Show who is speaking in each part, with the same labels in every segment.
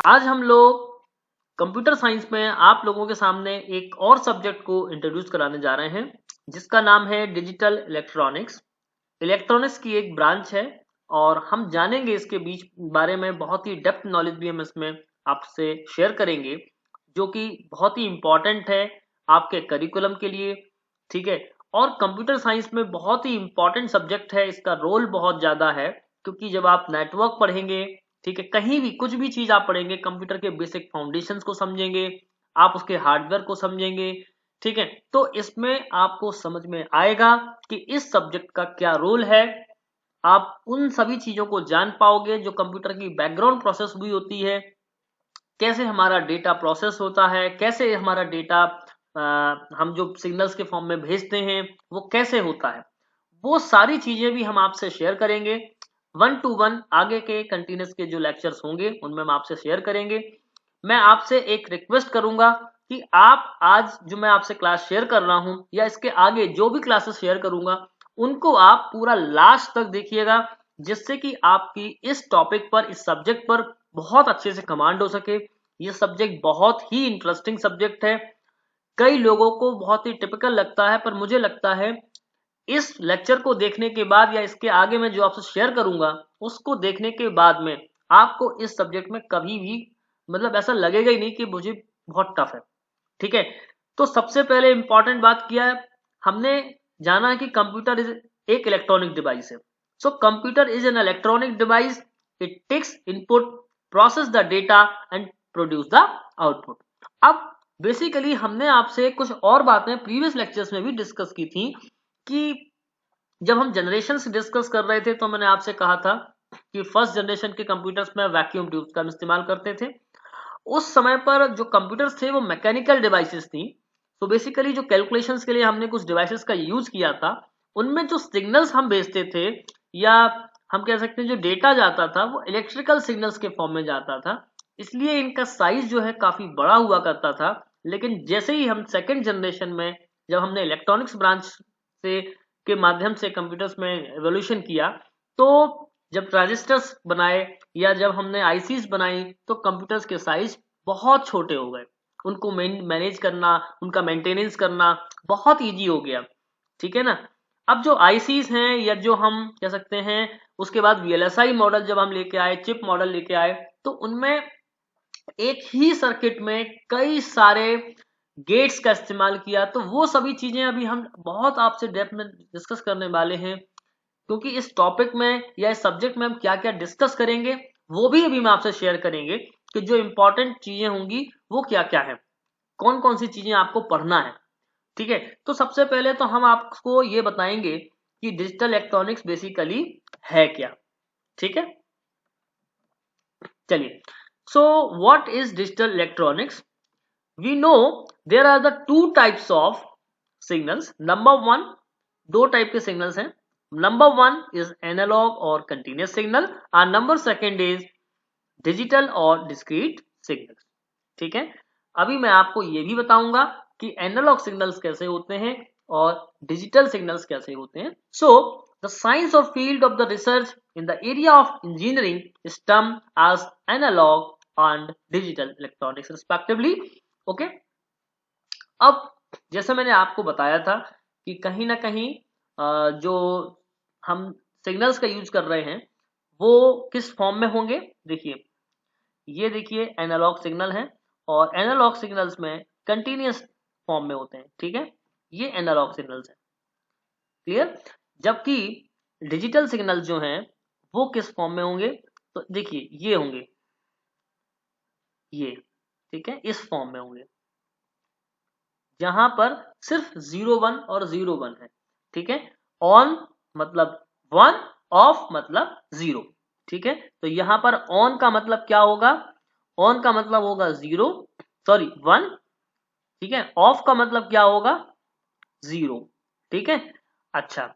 Speaker 1: आज हम लोग कंप्यूटर साइंस में आप लोगों के सामने एक और सब्जेक्ट को इंट्रोड्यूस कराने जा रहे हैं जिसका नाम है डिजिटल इलेक्ट्रॉनिक्स। इलेक्ट्रॉनिक्स की एक ब्रांच है और हम जानेंगे इसके बीच बारे में, बहुत ही डेप्थ नॉलेज भी हम इसमें आपसे शेयर करेंगे जो कि बहुत ही इंपॉर्टेंट है आपके करिकुलम के लिए। ठीक है, और कंप्यूटर साइंस में बहुत ही इंपॉर्टेंट सब्जेक्ट है, इसका रोल बहुत ज्यादा है क्योंकि जब आप नेटवर्क पढ़ेंगे, ठीक है, कहीं भी कुछ भी चीज आप पढ़ेंगे, कंप्यूटर के बेसिक फाउंडेशंस को समझेंगे, आप उसके हार्डवेयर को समझेंगे। ठीक है, तो इसमें आपको समझ में आएगा कि इस सब्जेक्ट का क्या रोल है। आप उन सभी चीजों को जान पाओगे जो कंप्यूटर की बैकग्राउंड प्रोसेस भी होती है, कैसे हमारा डेटा प्रोसेस होता है, कैसे हमारा डेटा हम जो सिग्नल्स के फॉर्म में भेजते हैं वो कैसे होता है, वो सारी चीजें भी हम आपसे शेयर करेंगे। 1 to 1 आगे के कंटिन्यूस के जो लेक्चर्स होंगे उनमें हम आपसे शेयर करेंगे। मैं आपसे एक रिक्वेस्ट करूंगा कि आप आज जो मैं आपसे क्लास शेयर कर रहा हूं या इसके आगे जो भी क्लासेस शेयर करूंगा उनको आप पूरा लास्ट तक देखिएगा, जिससे कि आपकी इस टॉपिक पर, इस सब्जेक्ट पर बहुत अच्छे से कमांड हो सके। ये सब्जेक्ट बहुत ही इंटरेस्टिंग सब्जेक्ट है, कई लोगों को बहुत ही टिपिकल लगता है, पर मुझे लगता है इस लेक्चर को देखने के बाद या इसके आगे मैं जो आपसे शेयर करूंगा उसको देखने के बाद में आपको इस सब्जेक्ट में कभी भी मतलब ऐसा लगेगा ही नहीं कि मुझे बहुत टफ है। ठीक है, तो सबसे पहले इंपॉर्टेंट बात किया है हमने, जाना है कि कंप्यूटर इज एक इलेक्ट्रॉनिक डिवाइस है। So computer is an electronic device, it takes input, process the data and produce the output. अब बेसिकली हमने आपसे कुछ और बातें प्रीवियस लेक्चर्स में भी डिस्कस की थी कि जब हम जनरेशन डिस्कस कर रहे थे तो मैंने आपसे कहा था कि फर्स्ट जनरेशन के कंप्यूटर्स में वैक्यूम ट्यूब्स का इस्तेमाल करते थे। उस समय पर जो कंप्यूटर्स थे वो मैकेनिकल डिवाइसेस थी। तो बेसिकली जो कैलकुलेशंस के लिए हमने कुछ डिवाइसेस का यूज किया था, उनमें जो सिग्नल्स हम भेजते थे या हम कह सकते हैं जो डेटा जाता था वो इलेक्ट्रिकल सिग्नल्स के फॉर्म में जाता था, इसलिए इनका साइज जो है काफी बड़ा हुआ करता था। लेकिन जैसे ही हम सेकेंड जनरेशन में, जब हमने इलेक्ट्रॉनिक्स ब्रांच से के माध्यम से कंप्यूटर्स में एवोल्यूशन किया, तो जब ट्रांजिस्टर्स बनाए या जब हमने आईसीज बनाई तो कंप्यूटर्स के साइज बहुत छोटे हो गए, उनको मैनेज करना, उनका मेंटेनेंस करना बहुत इजी हो गया। ठीक है ना। अब जो आईसीज हैं या जो हम कह सकते हैं, उसके बाद वीएलएसआई मॉडल जब हम लेके आए, चिप मॉडल लेके आए, तो उनमें एक ही सर्किट में कई सारे गेट्स का इस्तेमाल किया। तो वो सभी चीजें अभी हम बहुत आपसे डेप्थ में डिस्कस करने वाले हैं, क्योंकि इस टॉपिक में या इस सब्जेक्ट में हम क्या क्या डिस्कस करेंगे वो भी अभी मैं आपसे शेयर करेंगे कि जो इंपॉर्टेंट चीजें होंगी वो क्या क्या है, कौन कौन सी चीजें आपको पढ़ना है। ठीक है, तो सबसे पहले तो हम आपको ये बताएंगे कि डिजिटल इलेक्ट्रॉनिक्स बेसिकली है क्या। ठीक है, चलिए। So what is digital electronics? We know there are the two types of signals. Number one, दो टाइप के सिग्नल्स हैं। नंबर वन इज एनालॉग और कंटिन्यूस सिग्नल, और नंबर सेकेंड इज डिजिटल और डिस्क्रीट सिग्नल्स। ठीक है, अभी मैं आपको ये भी बताऊंगा कि एनालॉग सिग्नल्स कैसे होते हैं और डिजिटल सिग्नल्स कैसे होते हैं। सो द साइंस और field of the research in the area of engineering is termed as analogue and digital electronics respectively. Okay, अब जैसे मैंने आपको बताया था कि कहीं ना कहीं जो हम सिग्नल्स का यूज कर रहे हैं वो किस फॉर्म में होंगे। देखिए, ये देखिए एनालॉग सिग्नल है और एनालॉग सिग्नल्स में कंटिन्यूस फॉर्म में होते हैं। ठीक है, ये एनालॉग सिग्नल्स हैं, क्लियर। जबकि डिजिटल सिग्नल्स जो हैं वो किस फॉर्म में होंगे, तो देखिए ये होंगे, ये, ठीक है, इस फॉर्म में होंगे जहां पर सिर्फ 0 1 और 0 1 है। ठीक है, ऑन मतलब 1, ऑफ मतलब 0। ठीक है, तो यहां पर ऑन का मतलब क्या होगा, ऑन का मतलब होगा 0, सॉरी 1। ठीक है, ऑफ का मतलब क्या होगा, 0। ठीक है, अच्छा,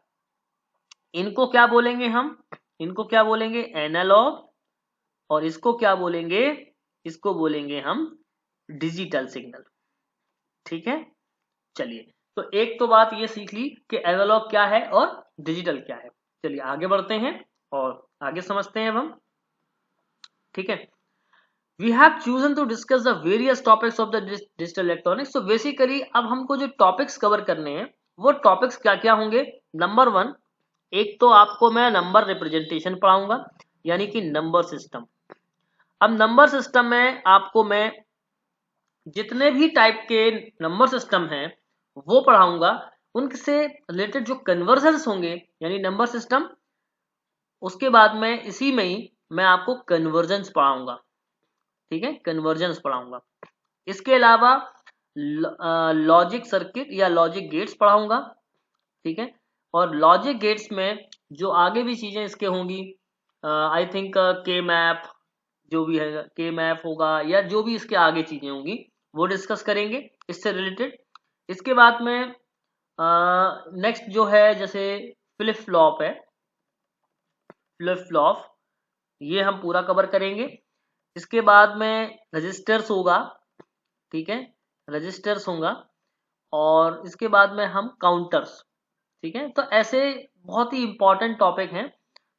Speaker 1: इनको क्या बोलेंगे हम, इनको क्या बोलेंगे, एनालॉग, और इसको क्या बोलेंगे, इसको बोलेंगे हम डिजिटल सिग्नल। ठीक है, चलिए, तो एक तो बात ये सीख ली कि एनालॉग क्या है और डिजिटल क्या है। चलिए आगे बढ़ते हैं और आगे समझते हैं अब हम। ठीक है, we have chosen to discuss the various topics of the digital electronics. तो बेसिकली अब हमको जो टॉपिक्स कवर करने हैं वो टॉपिक्स क्या क्या होंगे। नंबर वन, एक तो आपको मैं नंबर रिप्रेजेंटेशन पढ़ाऊंगा, यानी कि नंबर सिस्टम। अब नंबर सिस्टम में आपको मैं जितने भी टाइप के नंबर सिस्टम हैं वो पढ़ाऊंगा, उनसे रिलेटेड जो कन्वर्जन्स होंगे यानी नंबर सिस्टम, उसके बाद में इसी में ही मैं आपको कन्वर्जन्स पढ़ाऊंगा। ठीक है, कन्वर्जन्स पढ़ाऊंगा। इसके अलावा लॉजिक सर्किट या लॉजिक गेट्स पढ़ाऊंगा। ठीक है, और लॉजिक गेट्स में जो आगे भी चीजें इसके होंगी, आई थिंक के मैप, जो भी है के मैप होगा या जो भी इसके आगे चीजें होंगी वो डिस्कस करेंगे इससे रिलेटेड। इसके बाद में नेक्स्ट जो है जैसे फ्लिप फ्लॉप है, फ्लिप फ्लॉप ये हम पूरा कवर करेंगे। इसके बाद में रजिस्टर्स होगा। ठीक है, रजिस्टर्स होगा। और इसके बाद में हम काउंटर्स। ठीक है, तो ऐसे बहुत ही इंपॉर्टेंट टॉपिक हैं।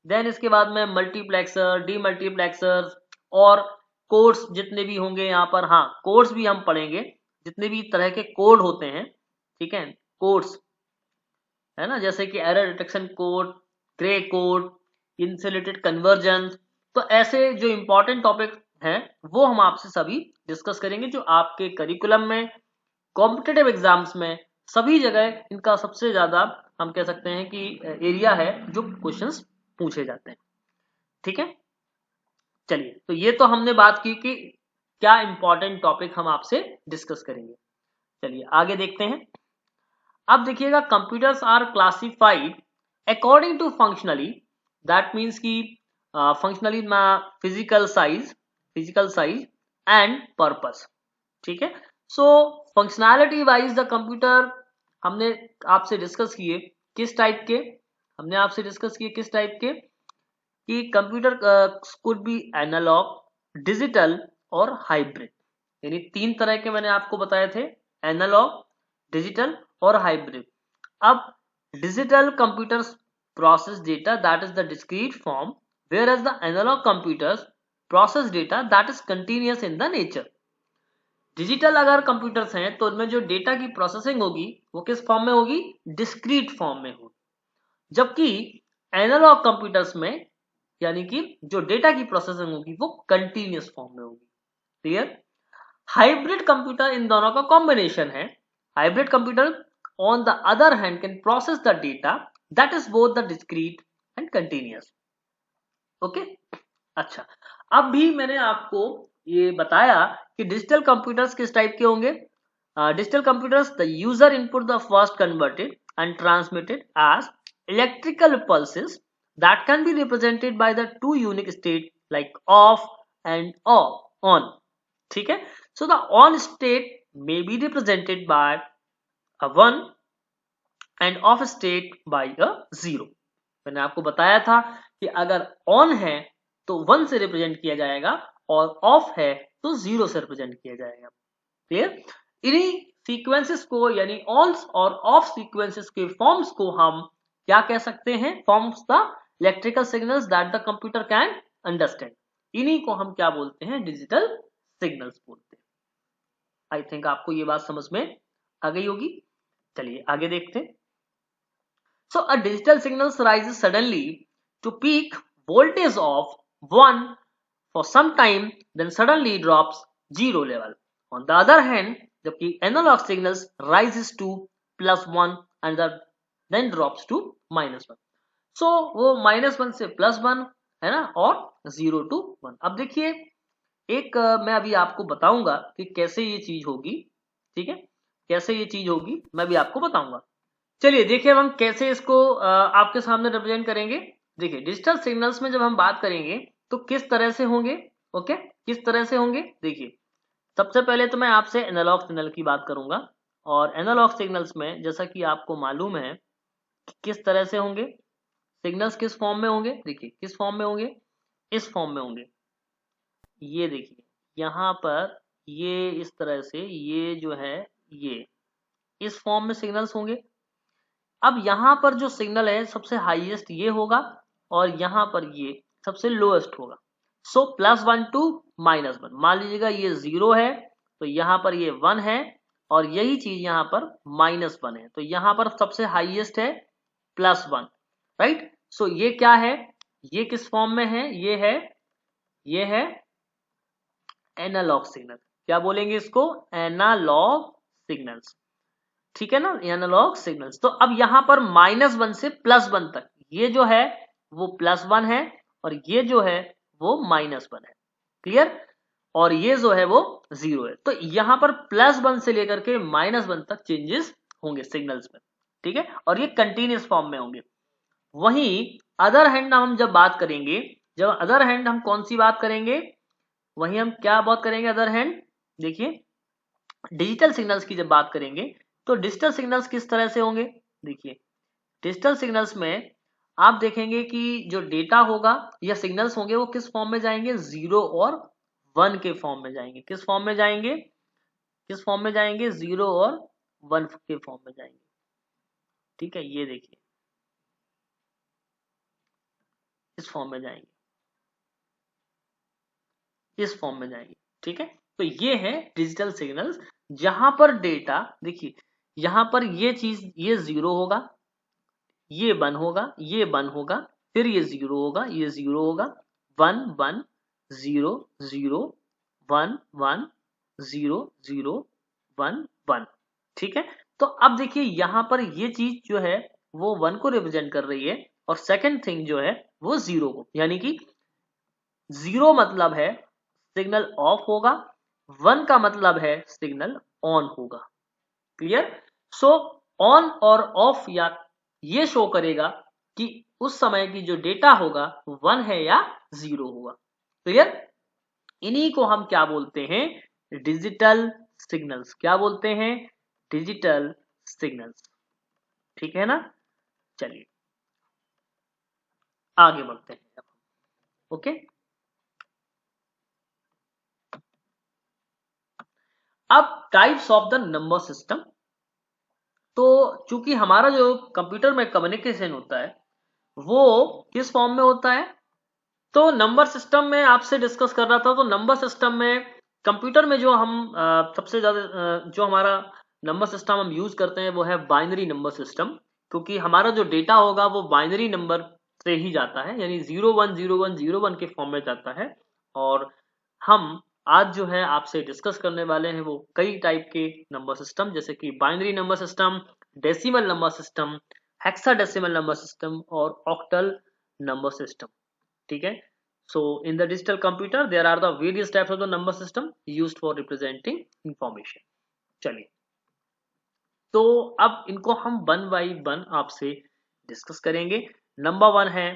Speaker 1: देन इसके बाद में मल्टीप्लेक्सर, डीमल्टीप्लेक्सर और कोड्स जितने भी होंगे यहाँ पर, हाँ कोड्स भी हम पढ़ेंगे, जितने भी तरह के कोड होते हैं। ठीक है, कोड्स है ना, जैसे कि error detection code, grey code, इनसे रिलेटेड कन्वर्जन। तो ऐसे जो इंपॉर्टेंट टॉपिक हैं वो हम आपसे सभी डिस्कस करेंगे, जो आपके करिकुलम में, कॉम्पिटेटिव एग्जाम्स में, सभी जगह इनका सबसे ज्यादा हम कह सकते हैं कि एरिया है जो क्वेश्चंस पूछे जाते हैं। ठीक है, चलिए तो ये तो हमने बात की कि क्या इंपॉर्टेंट टॉपिक हम आपसे डिस्कस करेंगे। चलिए आगे देखते हैं। अब देखिएगा, computers are classified according to functionally, that means कि functionally physical size and purpose. ठीक है, so functionality wise the computer हमने आपसे डिस्कस किए किस टाइप के, हमने आपसे डिस्कस किए किस टाइप के, कि computer could be analogue, digital और हाइब्रिड। यानी तीन तरह के मैंने आपको बताए थे, एनालॉग, डिजिटल और हाइब्रिड। अब digital computers process data that is the discrete form, whereas the analog computers process data that is continuous in the nature. Digital अगर कंप्यूटर्स हैं तो उनमें जो डेटा की प्रोसेसिंग होगी वो किस फॉर्म में होगी, डिस्क्रीट फॉर्म में होगी। जबकि एनालॉग कंप्यूटर्स में यानी कि जो डेटा की प्रोसेसिंग होगी वो कंटिन्यूअस फॉर्म में होगी। क्लियर। हाइब्रिड कंप्यूटर इन दोनों का कॉम्बिनेशन है। Hybrid computer on the other hand can process the data that is both the discrete and continuous. Okay, अच्छा, अब भी मैंने आपको ये बताया कि डिजिटल कंप्यूटर्स किस टाइप के होंगे। Digital computers, the user input the first converted and transmitted as electrical pulses that can be represented by the two unique state like off and on. ठीक है, so the on state may be represented by a 1 and off state by a 0। मैंने आपको बताया था कि अगर on है तो 1 से रिप्रेजेंट किया जाएगा और ऑफ है तो 0 से रिप्रेजेंट किया जाएगा। क्लियर। इन्हीं सीक्वेंसेस को यानी ऑन्स और ऑफ सीक्वेंसेस के फॉर्म्स को हम क्या कह सकते हैं, forms the electrical signals that the computer can understand. इन्हीं को हम क्या बोलते हैं, डिजिटल सिग्नल्स बोलते हैं। आई थिंक आपको ये बात समझ में आ गई होगी। चलिए आगे देखते हैं। So a digital signal rises suddenly to peak voltage of 1 for some time, then suddenly drops 0 level. On the other hand, जबकि analog signals rises to +1 and then drops to -1. So वो -1 से +1 है ना, और 0 to 1। अब देखिए एक मैं अभी आपको बताऊंगा कि कैसे ये चीज होगी। ठीक है, कैसे ये चीज होगी मैं भी आपको बताऊंगा। चलिए देखिए अब हम कैसे इसको आपके सामने रिप्रेजेंट करेंगे। देखिए डिजिटल सिग्नल्स में जब हम बात करेंगे तो किस तरह से होंगे। ओके, किस तरह से होंगे, देखिए सबसे पहले तो मैं आपसे एनालॉग सिग्नल की बात करूंगा। और एनालॉग सिग्नल्स में जैसा कि आपको मालूम है कि किस तरह से होंगे सिग्नल्स, किस फॉर्म में होंगे, देखिए किस फॉर्म में होंगे, इस फॉर्म में होंगे। ये देखिए यहाँ पर ये इस तरह से, ये जो है ये इस फॉर्म में सिग्नल्स होंगे। अब यहाँ पर जो सिग्नल है सबसे हाईएस्ट ये होगा और यहाँ पर ये सबसे लोएस्ट होगा। सो +1 टू -1, मान लीजिएगा ये 0 है तो यहाँ पर ये 1 है और यही चीज यहाँ पर -1 है, तो यहाँ पर सबसे हाईएस्ट है +1, राइट। सो ये क्या है, ये किस फॉर्म में है, ये है एनालॉग सिग्नल। क्या बोलेंगे इसको, एनालॉग सिग्नल्स, ठीक है ना, एनालॉग सिग्नल्स। तो अब यहाँ पर -1 से +1 तक ये जो है वो +1 है और ये जो है वो -1 है, क्लियर, और ये जो है वो 0 है। तो यहाँ पर +1 से लेकर के -1 तक चेंजेस होंगे सिग्नल्स में, ठीक है, और ये कंटिन्यूस फॉर्म में होंगे। वहीं अदर हैंड हम जब बात करेंगे, जब अदर हैंड हम कौन सी बात करेंगे, वहीं हम क्या बात करेंगे अदर हैंड, देखिए डिजिटल सिग्नल्स की जब बात करेंगे तो डिजिटल सिग्नल्स किस तरह से होंगे। देखिए डिजिटल सिग्नल्स में आप देखेंगे कि जो डेटा होगा या सिग्नल्स होंगे वो किस फॉर्म में जाएंगे, 0 और 1 के फॉर्म में जाएंगे। किस फॉर्म में जाएंगे, किस फॉर्म में जाएंगे, 0 और 1 के फॉर्म में जाएंगे, ठीक है। ये देखिए इस फॉर्म में जाएंगे, इस फॉर्म में जाएंगे, ठीक है। तो ये है डिजिटल सिग्नल्स, जहां पर डेटा, देखिए यहां पर ये चीज, ये 0 होगा, ये 1 होगा, ये 1 होगा, फिर ये 0 होगा, ये 0 होगा, 1 1 0 0 1 1 0 0 1 1, ठीक है। तो अब देखिए यहां पर ये चीज जो है वो 1 को रिप्रेजेंट कर रही है और सेकंड थिंग जो है वो 0 को, यानी कि 0 मतलब है सिग्नल ऑफ होगा, 1 का मतलब है सिग्नल ऑन होगा, क्लियर। सो ऑन और ऑफ या ये शो करेगा कि उस समय की जो डेटा होगा 1 है या 0 होगा, क्लियर। इन्हीं को हम क्या बोलते हैं, डिजिटल सिग्नल्स। क्या बोलते हैं, डिजिटल सिग्नल्स, ठीक है ना। चलिए आगे बढ़ते हैं, ओके। अब types of the number system. तो चूंकि हमारा जो कंप्यूटर में कम्युनिकेशन होता है वो किस फॉर्म में होता है, तो नंबर सिस्टम में आपसे डिस्कस कर रहा था। तो नंबर सिस्टम में कंप्यूटर में जो हम सबसे ज्यादा जो हमारा नंबर सिस्टम हम यूज करते हैं वो है बाइनरी नंबर सिस्टम, क्योंकि हमारा जो डेटा होगा वो बाइनरी नंबर से ही जाता है, यानी 010101 के फॉर्म में जाता है। और हम आज जो है आपसे डिस्कस करने वाले हैं वो कई टाइप के नंबर सिस्टम, जैसे कि binary number system, decimal number system, hexadecimal number system और ऑक्टल नंबर सिस्टम, ठीक है। So in the digital computer there are the various types of the number system used for representing information। चलिए तो अब इनको हम वन बाई वन आपसे discuss करेंगे। नंबर 1 है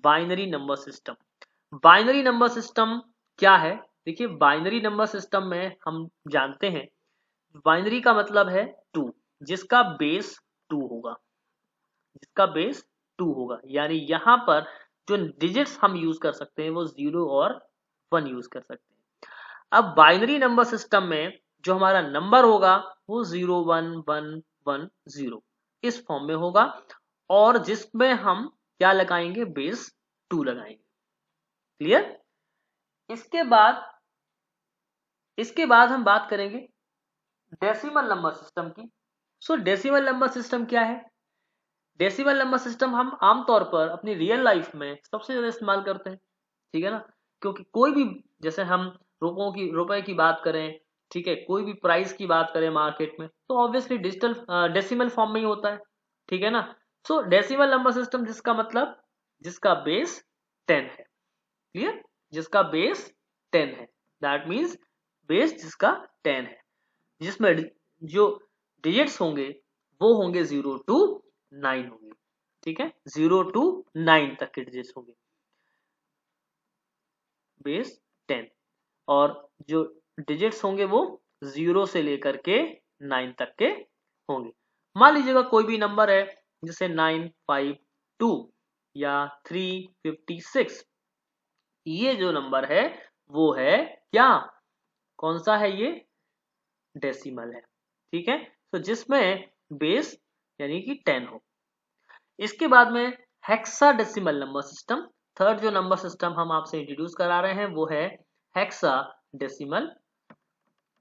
Speaker 1: binary number system. Binary number system क्या है, देखिए बाइनरी नंबर सिस्टम में हम जानते हैं बाइनरी का मतलब है 2, जिसका बेस 2 होगा, जिसका बेस 2 होगा, यानी यहां पर जो डिजिट्स हम यूज कर सकते हैं वो 0 और 1 यूज कर सकते हैं। अब बाइनरी नंबर सिस्टम में जो हमारा नंबर होगा वो 0 1 1 1 0 इस फॉर्म में होगा, और जिसमें हम क्या लगाएंगे, बेस 2 लगाएंगे, क्लियर। इसके बाद हम बात करेंगे डेसिमल नंबर सिस्टम की। सो डेसिमल नंबर सिस्टम क्या है, डेसिमल नंबर सिस्टम हम आमतौर पर अपनी रियल लाइफ में सबसे ज्यादा इस्तेमाल करते हैं, ठीक है ना। क्योंकि कोई भी, जैसे हम रुपए की बात करें, ठीक है, कोई भी प्राइस की बात करें मार्केट में, तो ऑब्वियसली डिजिटल डेसिमल फॉर्म में ही होता है, ठीक है ना। सो डेसिमल नंबर सिस्टम जिसका मतलब जिसका बेस 10 है, क्लियर, जिसका बेस 10 है, दैट मीन्स बेस जिसका 10 है, जिसमें जो डिजिट्स होंगे वो होंगे 0 टू 9 होंगे, ठीक है, 0 टू 9 तक के डिजिट्स होंगे, बेस 10, और जो डिजिट्स होंगे वो 0 से लेकर के 9 तक के होंगे। मान लीजिएगा कोई भी नंबर है जैसे 952 या 356, ये जो नंबर है वो है क्या, कौन सा है, ये डेसिमल है, ठीक है। तो जिसमें बेस यानी कि 10 हो। इसके बाद में हेक्साडेसिमल नंबर सिस्टम थर्ड जो नंबर सिस्टम हम आपसे इंट्रोड्यूस करा रहे हैं वो है हेक्साडेसिमल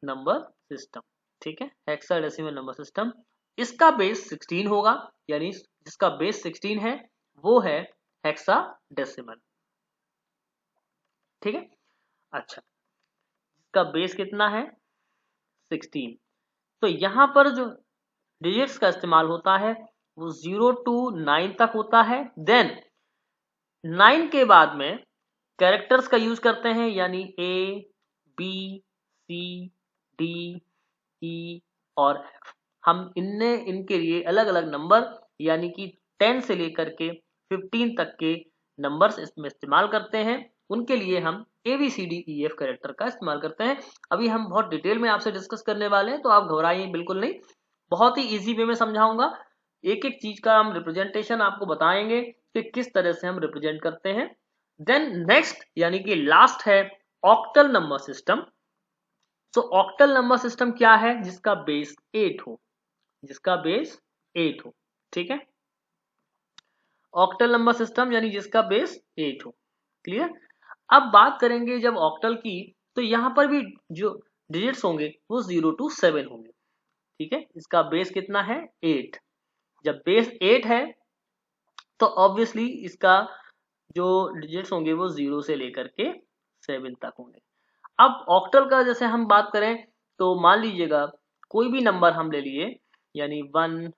Speaker 1: नंबर सिस्टम। ठीक है, हेक्साडेसिमल नंबर सिस्टम। इसका बेस 16 होगा, यानी जिसका बेस 16 है वो है हेक्साडेसिमल। ठीक है, अच्छा, इसका बेस कितना है? 16। तो यहां पर जो डिजिट्स का इस्तेमाल होता है वो 0 to 9 तक होता है। देन 9 के बाद में कैरेक्टर्स का यूज करते हैं, यानी A, B, C, D, E और F। हम इनके लिए अलग अलग नंबर यानी कि 10 से लेकर के 15 तक के नंबर्स इसमें इस्तेमाल करते हैं। उनके लिए हम ABCDEF कैरेक्टर का इस्तेमाल करते हैं। अभी हम बहुत डिटेल में आपसे डिस्कस करने वाले हैं, तो आप घबराइए बिल्कुल नहीं, बहुत ही इजी वे में समझाऊंगा। एक एक चीज का हम रिप्रेजेंटेशन आपको बताएंगे कि किस तरह से हम रिप्रेजेंट करते हैं। देन नेक्स्ट यानी कि लास्ट है ऑक्टल नंबर सिस्टम। सो ऑक्टल नंबर सिस्टम क्या है? जिसका बेस 8 हो, जिसका बेस 8 हो। ठीक है, ऑक्टल नंबर सिस्टम यानी जिसका बेस 8 हो। क्लियर? अब बात करेंगे जब ऑक्टल की, तो यहां पर भी जो डिजिट्स होंगे वो 0 to 7 होंगे। ठीक है, इसका बेस कितना है? 8। जब बेस 8 है तो ऑब्वियसली इसका जो डिजिट्स होंगे वो 0 से लेकर के 7 तक होंगे। अब ऑक्टल का जैसे हम बात करें तो मान लीजिएगा कोई भी नंबर हम ले लिए, यानी 1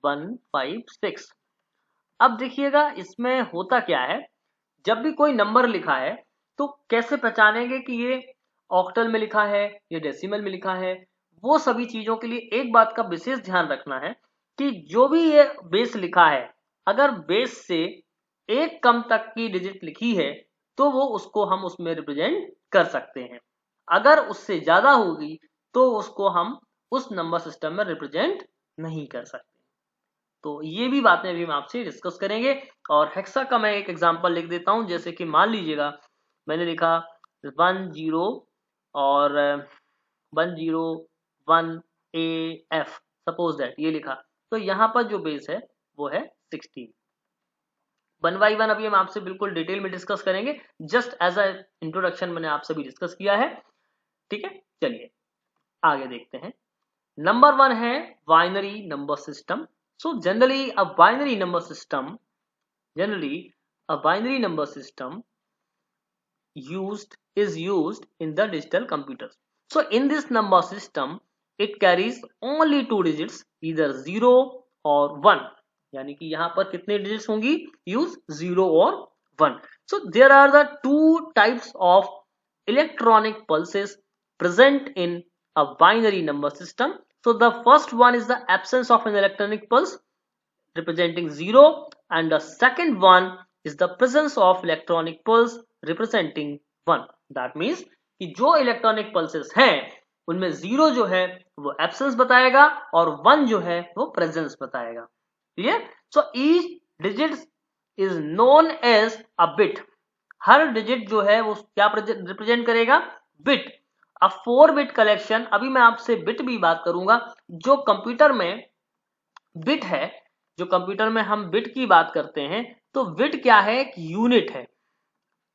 Speaker 1: 1 5 6। अब देखिएगा इसमें होता क्या है, जब भी कोई नंबर लिखा है तो कैसे पहचानेंगे कि ये ऑक्टल में लिखा है या डेसिमल में लिखा है? वो सभी चीजों के लिए एक बात का विशेष ध्यान रखना है कि जो भी ये बेस लिखा है, अगर बेस से एक कम तक की डिजिट लिखी है तो वो उसको हम उसमें रिप्रेजेंट कर सकते हैं। अगर उससे ज्यादा होगी तो उसको हम उस नंबर सिस्टम में रिप्रेजेंट नहीं कर सकते। तो ये भी बातें अभी हम आपसे डिस्कस करेंगे। और हेक्सा का मैं एक एग्जांपल लिख देता हूं, जैसे कि मान लीजिएगा मैंने लिखा 10 और 10 1AF, सपोज दैट ये लिखा, तो यहाँ पर जो बेस है वो है 16। 1 by 1 अभी हम आपसे बिल्कुल डिटेल में डिस्कस करेंगे, जस्ट एज अ इंट्रोडक्शन मैंने आपसे भी डिस्कस किया है। ठीक है, चलिए आगे देखते हैं। नंबर 1 है binary number system. So generally a binary number system is used in the digital computers. So in this number system it carries only two digits, either 0 or 1। यानी कि यहाँ पर कितने digits होंगी? यूज 0 और 1। So there are the two types of electronic pulses present in a binary number system. So the first one is the absence of an electronic pulse representing 0, and the second one is the presence of electronic pulse representing 1। That means कि जो electronic pulses हैं उनमें 0 जो है वो absence बताएगा और 1 जो है वो प्रेजेंस बताएगा। Clear? So each digit is known as a bit. हर डिजिट जो है वो क्या रिप्रेजेंट करेगा? बिट। अ 4-बिट कलेक्शन, अभी मैं आपसे बिट भी बात करूंगा। जो कंप्यूटर में बिट है, जो कंप्यूटर में हम बिट की बात करते हैं, तो बिट क्या है? एक यूनिट है,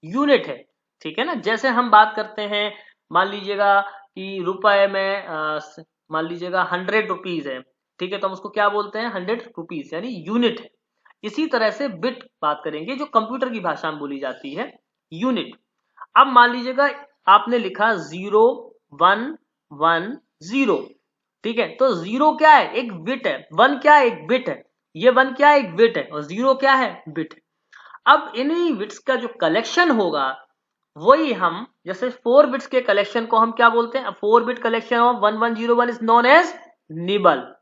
Speaker 1: यूनिट है। ठीक है ना? जैसे हम बात करते हैं, मान लीजिएगा कि रुपए में मान लीजिएगा 100 रुपीज है। ठीक है, तो हम उसको क्या बोलते हैं? 100 रुपीज, यानी यूनिट है। इसी तरह से बिट बात करेंगे जो कंप्यूटर की भाषा में बोली जाती है, यूनिट। अब मान लीजिएगा आपने लिखा 0 1 1 0। ठीक है, तो 0 क्या है? एक बिट है। 1 क्या है? एक बिट है। ये 1 क्या है? एक बिट है। और 0 क्या है? बिट है। अब इन्हीं बिट्स का जो कलेक्शन होगा वही हम, जैसे 4 बिट्स के कलेक्शन को हम क्या बोलते हैं? Four bit collection of 1101 is known as nibble,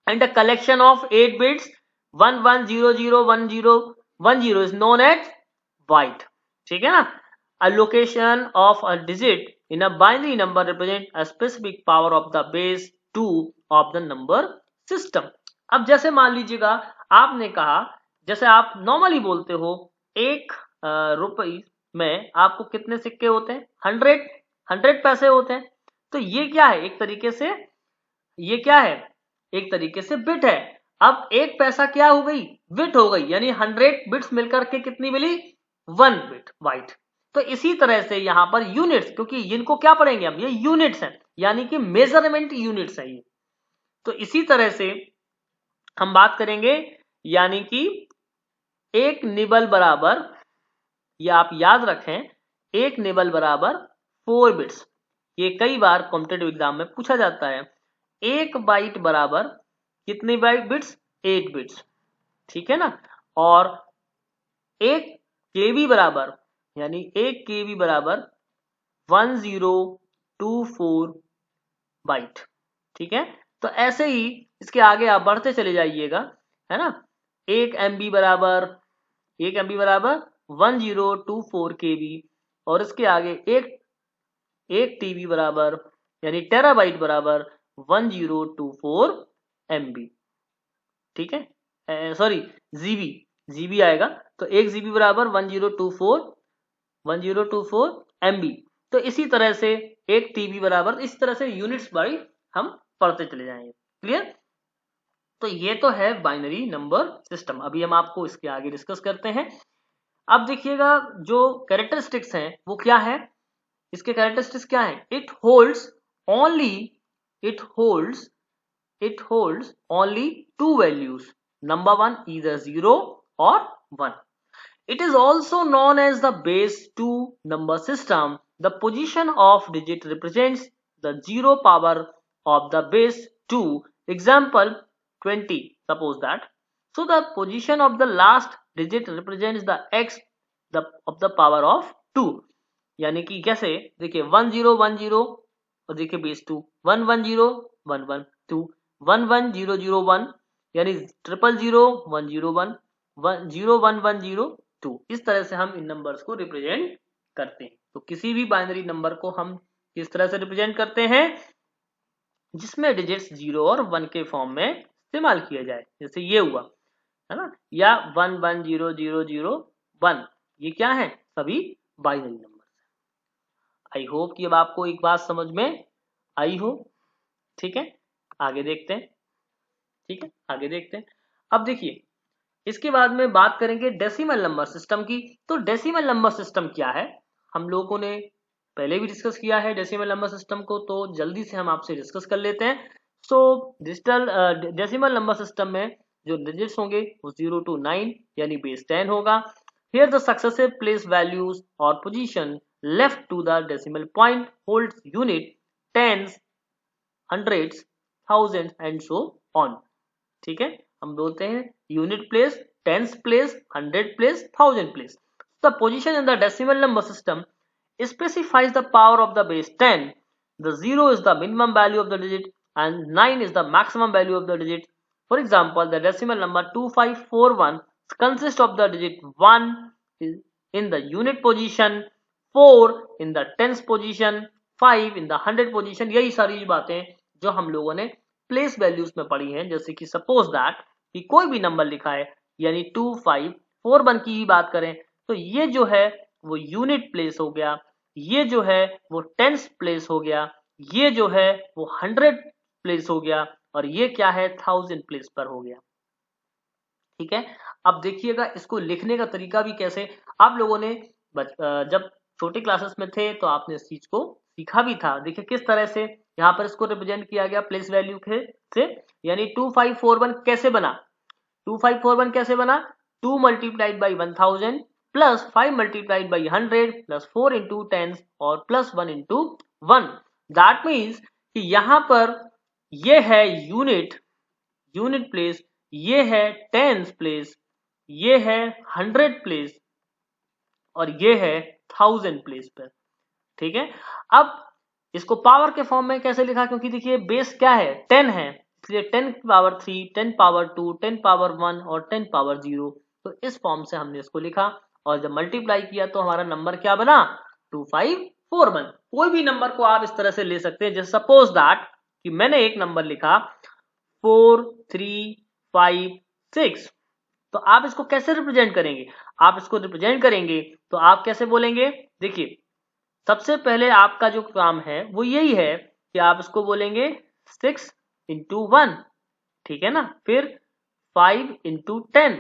Speaker 1: and the collection of 8 bits 11001010 is known as byte. ठीक है ना? A location of a digit in a binary number represent a specific power of the base 2 of the number system। अब जैसे मान लीजिएगा आपने कहा, जैसे आप नॉर्मली बोलते हो, एक रुपये में आपको कितने सिक्के होते हैं? 100 पैसे होते हैं। तो ये क्या है? एक तरीके से ये क्या है? एक तरीके से बिट है। अब एक पैसा क्या हो गई, बिट हो गई, यानी 100 बिट्स मिलकर के कितनी मिली, 1 बिट बाइट। तो इसी तरह से यहाँ पर यूनिट्स, क्योंकि इनको क्या पढ़ेंगे हम, ये यूनिट्स हैं, यानी कि मेजरमेंट यूनिट्स है ये। तो इसी तरह से हम बात करेंगे, यानी कि एक निबल बराबर, ये आप याद रखें, एक निबल बराबर 4 बिट्स। ये कई बार कॉम्पिटेटिव एग्जाम में पूछा जाता है। एक बाइट बराबर कितनी बाइट बिट्स, 8 बिट्स, ठीक है ना। और एक केबी बराबर, यानी एक केबी बराबर 1024 बाइट, ठीक है। तो ऐसे ही इसके आगे आप बढ़ते चले जाइएगा, है ना। एक एमबी बराबर 1024 केबी, और इसके आगे एक टीबी बराबर, यानी टेराबाइट बराबर 1024 एमबी, ठीक है, सॉरी जीबी आएगा। तो एक जीबी बराबर 1024 एमबी। तो इसी तरह से एक टीबी बराबर, इस तरह से यूनिट्स बाई हम पढ़ते चले जाएंगे। क्लियर। तो ये तो है बाइनरी नंबर सिस्टम। अभी हम आपको इसके आगे डिस्कस करते हैं। अब देखिएगा जो कैरेक्टरिस्टिक्स हैं वो क्या है, इसके कैरेक्टरिस्टिक्स क्या है, it holds only two values, number one either 0 or 1. It is also known as the base 2 number system. The position of digit represents the 0 power of the base 2. Example 20, suppose that. So the position of the last digit represents the x of the power of 2. यानी कि कैसे, देखिए 1010 और देखिए base 2, 110 112 11001, यानी 00001 01102। इस तरह से हम इन नंबर्स को रिप्रेजेंट करते हैं। तो किसी भी बाइनरी नंबर को हम किस तरह से रिप्रेजेंट करते हैं, जिसमें डिजिट्स 0 और 1 के फॉर्म में इस्तेमाल किया जाए, जैसे ये हुआ, है ना, या 110001, ये क्या है, सभी बाइनरी नंबर। आई होप कि अब आपको एक बात समझ में आई हो, ठीक है। आगे देखते हैं, ठीक है, आगे देखते हैं। अब देखिए इसके बाद में बात करेंगे डेसिमल नंबर सिस्टम की। तो डेसिमल नंबर सिस्टम क्या है, हम लोगों ने पहले भी डिस्कस किया है डेसिमल नंबर सिस्टम को, तो जल्दी से हम आपसे डिस्कस कर लेते हैं। सो डेसिमल नंबर सिस्टम में जो डिजिट्स होंगे वो 0 to 9, यानी बेस 10 होगा। Here the successive place values और position left to the decimal point holds unit, tens, hundreds, thousand and so on, ठीक है। हम बोलते हैं unit place, tens place, hundred place, thousand place. The position in the decimal number system specifies the power of the base 10. The 0 is the minimum value of the digit and 9 is the maximum value of the digit. For example, the decimal number 2541 consists of the digit 1 in the unit position, 4 in the tens position, 5 in the hundred position। यही सारी बातें जो हम लोगों ने place values में पढ़ी हैं। जैसे कि सपोज दैट कि कोई भी नंबर लिखा है, यानी 2541 की ही बात करें, तो ये जो है वो यूनिट प्लेस हो गया, ये जो है वो टेंस प्लेस हो गया, ये जो है वो 100 प्लेस हो गया, और ये क्या है 1000 प्लेस पर हो गया, ठीक है। अब देखिएगा इसको लिखने का तरीका भी कैसे, आप लोगों ने जब छोटे क्लासेस में थे तो आपने इस चीज को सीखा भी था। देखिए किस तरह से यहाँ पर इसको रिप्रेजेंट किया गया प्लेस वैल्यू से, यानी 2541 कैसे बना, 2541 कैसे बना, 2 multiplied by 1000 plus 5 multiplied by 100 plus 4 into 10 और प्लस 1 इंटू 1। दैट मीन्स कि यहां पर ये है यूनिट प्लेस, ये है टेंस प्लेस, ये है 100 प्लेस, और ये है 1000 प्लेस पर, ठीक है। अब इसको पावर के फॉर्म में कैसे लिखा, क्योंकि देखिए बेस क्या है 10 है, इसलिए 10 पावर 3, 10 पावर 2, 10 पावर 1 और 10 पावर 0। तो इस फॉर्म से हमने इसको लिखा, और जब मल्टीप्लाई किया तो हमारा नंबर क्या बना 2541। कोई भी नंबर को आप इस तरह से ले सकते हैं, जैसे सपोज दैट कि मैंने एक नंबर लिखा 4356, तो आप इसको कैसे रिप्रेजेंट करेंगे, आप इसको रिप्रेजेंट करेंगे तो आप कैसे बोलेंगे, देखिए सबसे पहले आपका जो काम है वो यही है कि आप इसको बोलेंगे 6 into 1, ठीक है ना। फिर 5 इंटू 10,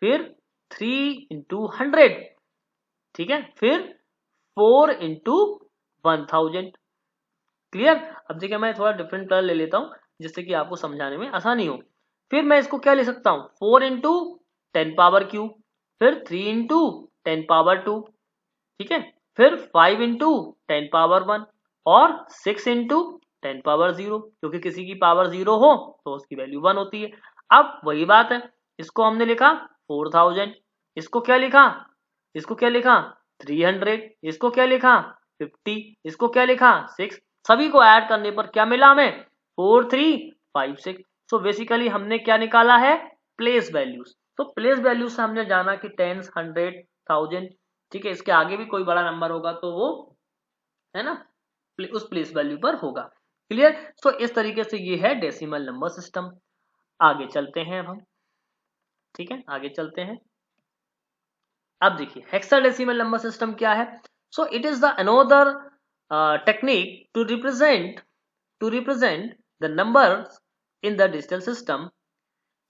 Speaker 1: फिर 3 इंटू 100, ठीक है, फिर 4 इंटू 1000। क्लियर। अब देखिए मैं थोड़ा डिफरेंट कलर ले लेता हूं जिससे कि आपको समझाने में आसानी हो। फिर मैं इसको क्या ले सकता हूं, 4 इंटू 10 पावर क्यूब, फिर 3 इंटू 10 पावर 2, ठीक है, फिर 5 इंटू 10 पावर 1 और 6 इंटू 10 पावर 0, क्योंकि किसी की पावर 0 हो तो उसकी वैल्यू 1 होती है। अब वही बात है, इसको हमने लिखा 4000, इसको क्या लिखा, इसको क्या लिखा 300, इसको क्या लिखा 50, इसको क्या लिखा 6, सभी को ऐड करने पर क्या मिला हमें 4356। सो बेसिकली हमने क्या निकाला है, प्लेस वैल्यूज। तो प्लेस वैल्यूज से हमने जाना कि टेंस, 100, 1000, ठीक है, इसके आगे भी कोई बड़ा नंबर होगा तो वो है ना उस प्लेस वैल्यू पर होगा। क्लियर। तो इस तरीके से ये है डेसिमल नंबर सिस्टम। आगे चलते हैं अब हम, ठीक है, आगे चलते हैं। अब देखिए हेक्साडेसिमल नंबर सिस्टम क्या है। So it is the another technique to represent the numbers in the digital system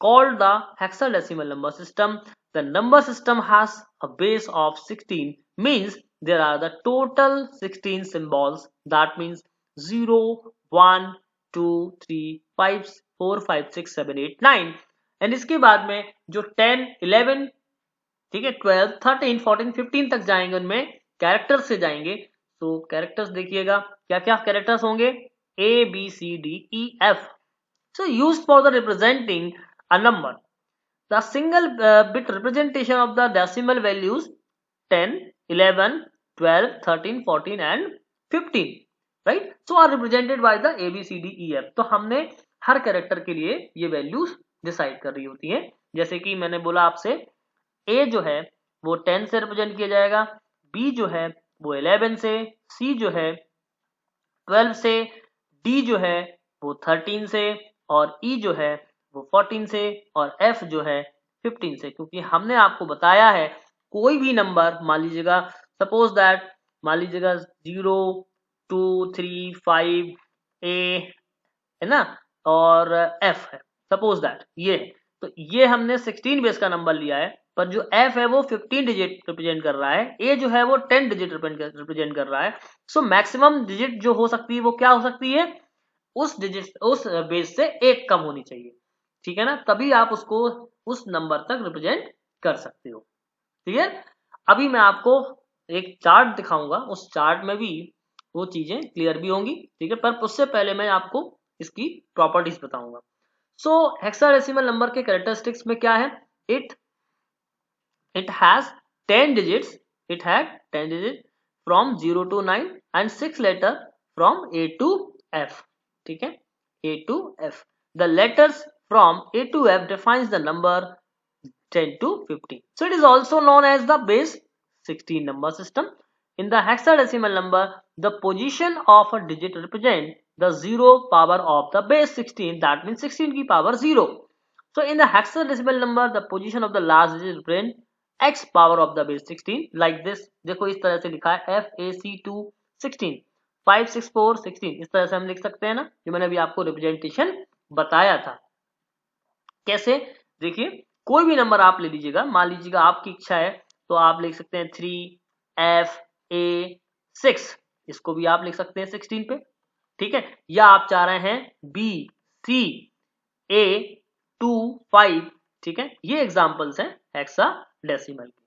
Speaker 1: called the hexadecimal number system. The number system has a base of 16, means there are the total 16 symbols. That means 0, 1, 2, 3, 5, 4, 5, 6, 7, 8, 9 and इसके बाद में जो 10, 11, ठीक है, 12, 13, 14, 15 तक जाएंगे, उनमें characters से जाएंगे। तो कैरेक्टर्स देखिएगा क्या क्या कैरेक्टर्स होंगे, A B C D E F. So used for the representing a number. The single bit representation of the decimal values 10, 11, 12, 13, 14 and 15, right? So are represented by the A B C D E F. तो हमने हर character के लिए ये values decide कर रही होती हैं। जैसे कि मैंने बोला आपसे A जो है वो 10 से रिप्रेजेंट किया जाएगा, B जो है वो 11 से, C जो है 12 से, D जो है वो 13 से, और E जो है वो 14 से, और F जो है 15 से। क्योंकि हमने आपको बताया है कोई भी नंबर मान लीजिएगा, सपोज दैट मान लीजिएगा 0, 2, 3, 5 A है ना, और F है, सपोज दैट ये है, तो ये हमने 16 बेस का नंबर लिया है, पर जो F है वो 15 डिजिट रिप्रेजेंट कर रहा है, A जो है वो 10 डिजिट रिप्रेजेंट कर रहा है। सो मैक्सिमम डिजिट जो हो सकती है वो क्या हो सकती है, उस डिजिट उस बेस से एक कम होनी चाहिए, ठीक है ना, तभी आप उसको उस नंबर तक रिप्रेजेंट कर सकते हो। क्लियर। अभी मैं आपको एक चार्ट दिखाऊंगा, उस चार्ट में भी वो चीजें क्लियर भी होंगी, ठीक है, पर उससे पहले मैं आपको इसकी प्रॉपर्टीज बताऊंगा। सो हेक्साडेसिमल नंबर के कैरेक्टरिस्टिक्स में क्या है, it has 10 digits, it had 10 digits from 0 to 9 and 6 letter from A to F, ठीक है, A to F. The letters from A to F defines the number 10 to 15. So it is also known as the base 16 number system. In the hexadecimal number, the position of a digit represent the 0 power of the base 16, that means 16 की power 0. So in the hexadecimal number, the position of the last digit represent x power of the base 16 like this. देखो इस तरह से लिखा है FAC2 16, 564 16, इस तरह से हम लिख सकते हैं ना, जो मैंने अभी आपको रिप्रेजेंटेशन बताया था। कैसे, देखिए कोई भी नंबर आप ले लीजिएगा, मान लीजिएगा आपकी इच्छा है तो आप लिख सकते हैं 3FA6, इसको भी आप लिख सकते हैं 16 पे, ठीक है, या आप चाह रहे हैं BCA25, ठीक है, ये एग्जांपल्स हैं हेक्साडेसिमल की।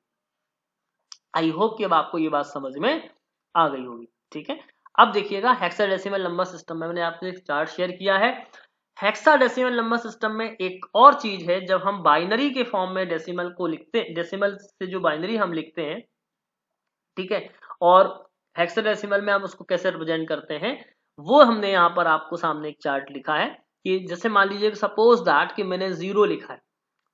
Speaker 1: आई होप कि अब आपको ये बात समझ में आ गई होगी, ठीक है। अब देखिएगा हेक्साडेसिमल नंबर सिस्टम में मैंने आपको एक चार्ट शेयर किया है। हेक्साडेसिमल नंबर सिस्टम में एक और चीज है, जब हम बाइनरी के फॉर्म में डेसिमल को लिखते हैं, डेसिमल से जो बाइनरी हम लिखते हैं, ठीक है, और हेक्साडेसिमल में हम उसको कैसे रिप्रेजेंट करते हैं, वो हमने यहाँ पर आपको सामने एक चार्ट लिखा है कि जैसे मान लीजिए सपोज दैट कि मैंने 0 लिखा है,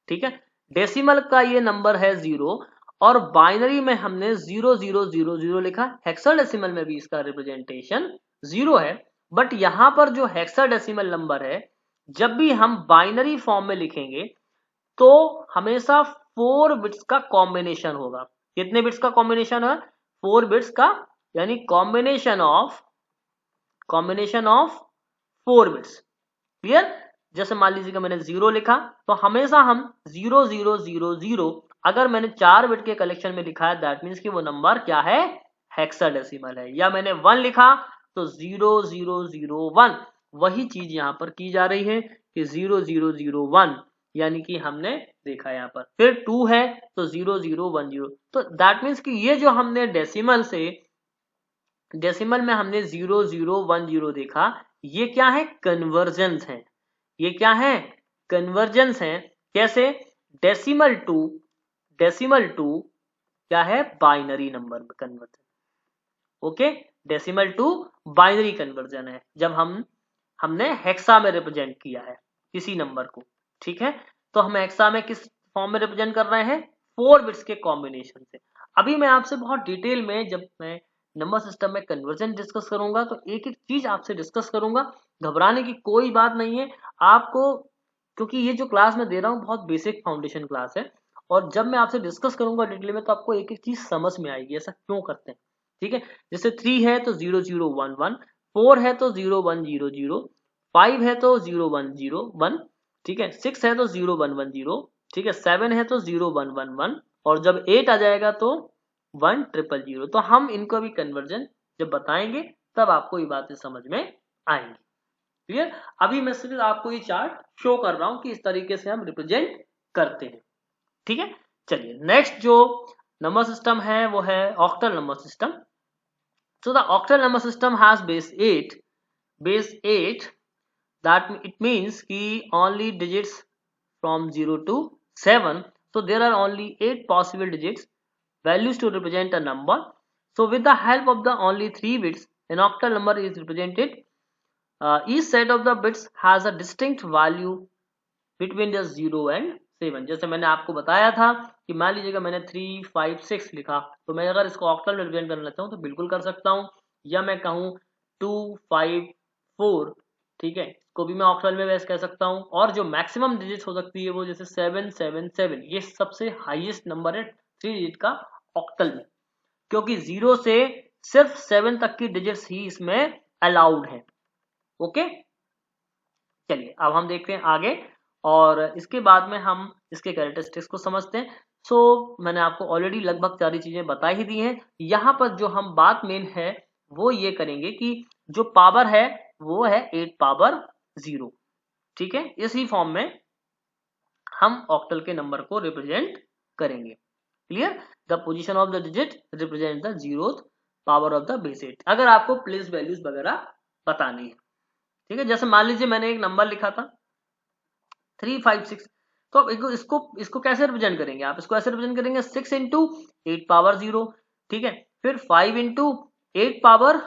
Speaker 1: ठीक है, डेसिमल का ये नंबर है 0 और बाइनरी में हमने 0000 लिखा, हेक्साडेसिमल में भी इसका रिप्रेजेंटेशन 0 है, बट यहां पर जो हेक्साडेसिमल नंबर है जब भी हम बाइनरी फॉर्म में लिखेंगे तो हमेशा 4 बिट्स का कॉम्बिनेशन होगा। कितने बिट्स का कॉम्बिनेशन है, 4 बिट्स का, यानी कॉम्बिनेशन ऑफ 4 बिट्स। क्लियर। जैसे मान लीजिएगा मैंने 0 लिखा, तो हमेशा हम 0 0 0 0 अगर मैंने 4 बिट के कलेक्शन में लिखा है दैट मीन्स कि वो नंबर क्या है, हेक्साडेसिमल है। या मैंने 1 लिखा तो 0 0 0 1, वही चीज यहाँ पर की जा रही है कि 0 0 0 1, यानी कि हमने देखा यहाँ पर। फिर 2 है तो 0 0 1 0, तो दैट मीन्स कि ये जो हमने डेसिमल में हमने 0 0 1 0 देखा, ये क्या है, कन्वर्जन्स है। ये क्या है, कन्वर्जेंस है। कैसे, डेसिमल टू क्या है, बाइनरी नंबर में conversion. Okay, decimal to binary conversion है, जब हमने हेक्सा में रिप्रेजेंट किया है किसी नंबर को। ठीक है, तो हम हेक्सा में किस फॉर्म में रिप्रेजेंट कर रहे हैं, 4 बिट्स के कॉम्बिनेशन से। अभी मैं आपसे बहुत डिटेल में, जब मैं नंबर सिस्टम में कन्वर्जन डिस्कस करूंगा तो एक एक चीज आपसे डिस्कस करूंगा, घबराने की कोई बात नहीं है आपको, क्योंकि ये जो क्लास मैं दे रहा हूँ बहुत बेसिक फाउंडेशन क्लास है, और जब मैं आपसे डिस्कस करूंगा डिटेल में तो आपको एक एक चीज समझ में आएगी ऐसा क्यों करते हैं। ठीक है, जैसे 3 है तो 0 0 1 1, 4 है तो 0 1 0 0, 5 है तो 0 1 0 1, ठीक है, 6 है तो 0 1 1 0, ठीक है, 7 है तो 0 1 1 1, और जब 8 आ जाएगा तो 1 0 0 0। तो हम इनको भी कन्वर्जन जब बताएंगे तब आपको ये बातें समझ में आएंगी। क्लियर, अभी मैं सिर्फ आपको ये चार्ट शो कर रहा हूं कि इस तरीके से हम रिप्रेजेंट करते हैं। ठीक है, चलिए नेक्स्ट जो नंबर सिस्टम है वो है octal number system. So the octal number system has base 8 that it means कि only digits from 0 to 7, so there are only 8 possible digits values to represent a number. So with the help of the only 3 bits an octal number is represented. Each set of the bits has a distinct value between the 0 and 7। जैसे मैंने आपको बताया था कि मान लीजिएगा मैंने 3 5 6 लिखा, तो मैं अगर इसको ऑक्टल में रिप्रेजेंट करना चाहूँ तो बिल्कुल कर सकता हूँ, या मैं कहूँ 2 5 4, ठीक है, इसको भी मैं ऑक्टल में वैसे कह सकता हूँ। और जो मैक्सिमम डिजिट हो सकती है वो जैसे 7 7 7, ये सबसे हाईएस्ट नंबर है 3 डिजिट का ऑक्टल में, क्योंकि 0 से सिर्फ 7 तक की डिजिट्स ही इसमें अलाउड है। ओके, चलिए अब हम देखते हैं आगे, और इसके बाद में हम इसके कैरेक्टरिस्टिक्स को समझते हैं। सो मैंने आपको ऑलरेडी लगभग सारी चीजें बता ही दी हैं। यहाँ पर जो हम बात मेन है वो ये करेंगे कि जो पावर है वो है 8 पावर 0। ठीक है, इसी फॉर्म में हम ऑक्टल के नंबर को रिप्रेजेंट करेंगे। Clear, the position of the digit represent the 0th power of the base 8, अगर आपको प्लेस वैल्यूज वगैरह बतानी है। ठीक है, जैसे मान लीजिए मैंने एक नंबर लिखा था 3 5 6, तो इसको कैसे रिप्रेजेंट करेंगे, आप इसको ऐसे रिप्रेजेंट करेंगे 6 इंटू 8 पावर 0, ठीक है, फिर 5 इंटू 8 पावर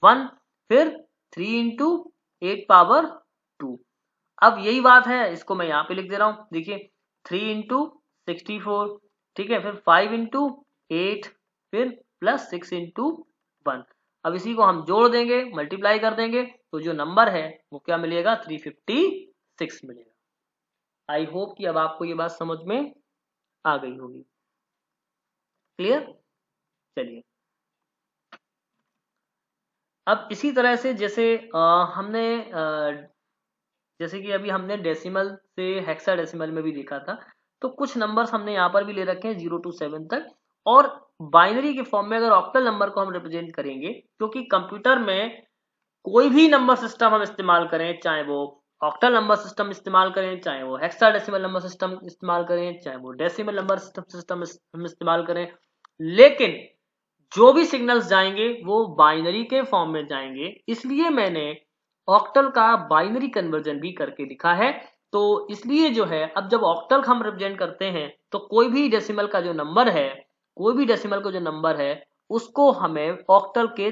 Speaker 1: 1, फिर 3 इंटू 8 पावर 2। अब यही बात है, इसको मैं यहाँ पे लिख दे रहा हूँ, देखिए 3 इंटू 64, ठीक है, फिर 5 इंटू 8, फिर प्लस 6 इंटू 1। अब इसी को हम जोड़ देंगे, मल्टीप्लाई कर देंगे, तो जो नंबर है वो क्या मिलेगा, 356 मिलेगा। आई होप कि अब आपको ये बात समझ में आ गई होगी। क्लियर, चलिए अब इसी तरह से जैसे हमने जैसे कि अभी हमने डेसिमल से हेक्साडेसिमल में भी देखा था, तो कुछ नंबर्स हमने यहाँ पर भी ले रखे हैं 0 to 7 तक। और बाइनरी के फॉर्म में अगर ऑक्टल नंबर को हम रिप्रेजेंट करेंगे, क्योंकि कंप्यूटर में कोई भी नंबर सिस्टम हम इस्तेमाल करें, चाहे वो ऑक्टल नंबर सिस्टम इस्तेमाल करें, चाहे वो हेक्साडेसिमल नंबर सिस्टम इस्तेमाल करें, चाहे वो डेसिमल नंबर सिस्टम हम इस्तेमाल करें, लेकिन जो भी सिग्नल्स जाएंगे वो बाइनरी के फॉर्म में जाएंगे। इसलिए मैंने ऑक्टल का बाइनरी कन्वर्जन भी करके दिखा है। तो इसलिए जो है, अब जब ऑक्टल हम रिप्रेजेंट करते हैं तो कोई भी डेसिमल का जो नंबर है, कोई भी डेसिमल का जो नंबर है उसको हमें ऑक्टल के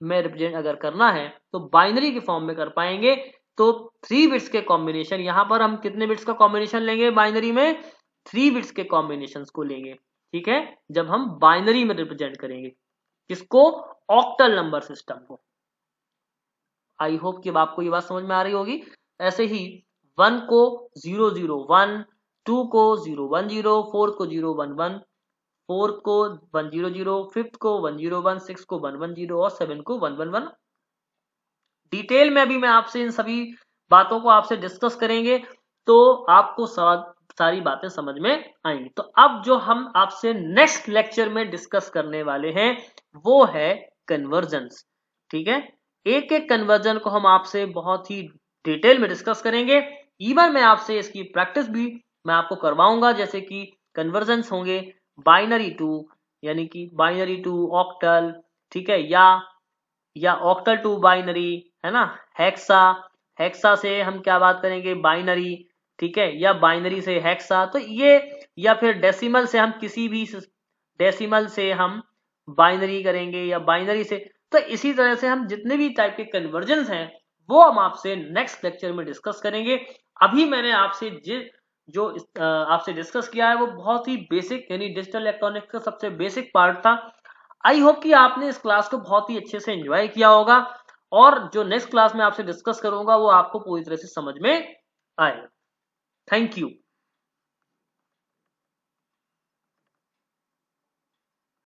Speaker 1: में रिप्रेजेंट अगर करना है तो बाइनरी के फॉर्म में कर पाएंगे। तो 3 बिट्स के कॉम्बिनेशन, यहां पर हम कितने बिट्स का कॉम्बिनेशन लेंगे बाइनरी में, 3 बिट्स के कॉम्बिनेशन को लेंगे। ठीक है, जब हम बाइनरी में रिप्रेजेंट करेंगे किसको, ऑक्टल नंबर सिस्टम को। आई होप कि अब आपको ये बात समझ में आ रही होगी। ऐसे ही 1 को 0 0 1, 2 को 0 1 0, 4 को 0 1 1, 4 को 1 0 0, 5 को 1 0 1, 6 को 1 1 0 और 7 को 1 1 1। डिटेल में अभी मैं आपसे इन सभी बातों को आपसे डिस्कस करेंगे तो आपको सारी बातें समझ में आएंगी। तो अब जो हम आपसे नेक्स्ट लेक्चर में डिस्कस करने वाले हैं वो है कन्वर्जन्स। ठीक है, एक एक कन्वर्जन को हम आपसे बहुत ही डिटेल में डिस्कस करेंगे। इवन मैं आपसे इसकी प्रैक्टिस भी मैं आपको करवाऊंगा, जैसे कि कन्वर्जन्स होंगे बाइनरी टू, यानी कि बाइनरी टू ऑक्टल, ठीक है, या ऑक्टल टू बाइनरी, है ना, हेक्सा, हेक्सा से हम क्या बात करेंगे, बाइनरी, ठीक है, या बाइनरी से हेक्सा, तो ये, या फिर डेसिमल से हम किसी भी डेसिमल से हम बाइनरी करेंगे, या बाइनरी से, तो इसी तरह से हम जितने भी टाइप के कन्वर्जन्स हैं वो हम आपसे नेक्स्ट लेक्चर में डिस्कस करेंगे। अभी मैंने आपसे जो आपसे डिस्कस किया है वो बहुत ही बेसिक, यानी डिजिटल इलेक्ट्रॉनिक्स का सबसे बेसिक पार्ट था। आई होप कि आपने इस क्लास को बहुत ही अच्छे से एंजॉय किया होगा, और जो नेक्स्ट क्लास में आपसे डिस्कस करूंगा वो आपको पूरी तरह से समझ में आएगा। Thank you.